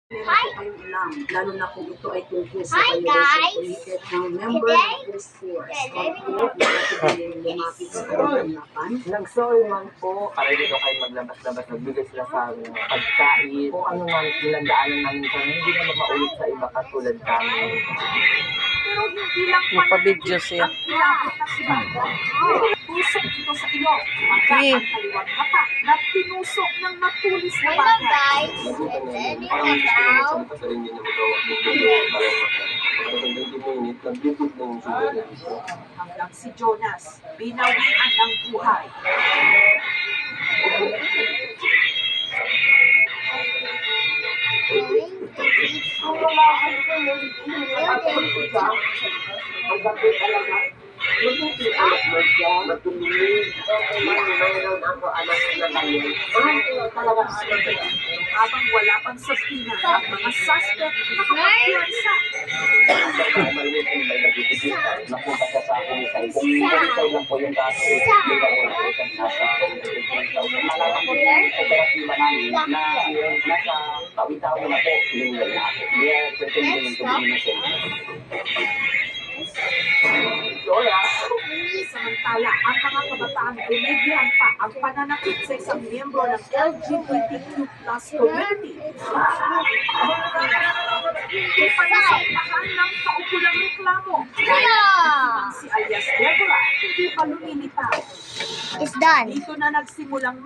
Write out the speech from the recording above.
Meron po kayong alam, lalo na kung ito ay tungkol sa violation committed ng member ng police force. Opo, nakatigiling lumapit sa kanilang. Nag-sorry man po, para dito kayo maglabas-labas, nagbigay sila sa amin ng pagkain, kung ano man pinagdaanan namin kami, hindi na maulit sa iba katulad kami. Pero hindi lang Magpa-video siya. ang kilabot ng iba. Tusok ito sa iyo, mata ang kaliwang mata na tinusok ng matulis na bagay. Hanggang si Jonas, binawian ng buhay. Habang wala pang sabina ang mga suspect nakapagpiyansa. Napunta ka sa akin sa isang isa lang po yung dati. Hindi ka po nasa operatiba namin na nasa tawi-tawi na po yung lalaki. Kaya pretending to be innocent. Samantala, ang mga kabataan binigyan pa ang pananakit sa isang miyembro ng LGBTQ+ community. Ipanasampahan ng kaukulang reklamo. Si alias Deborah, hindi pa lumilitaw. It's done. Dito na nagsimulang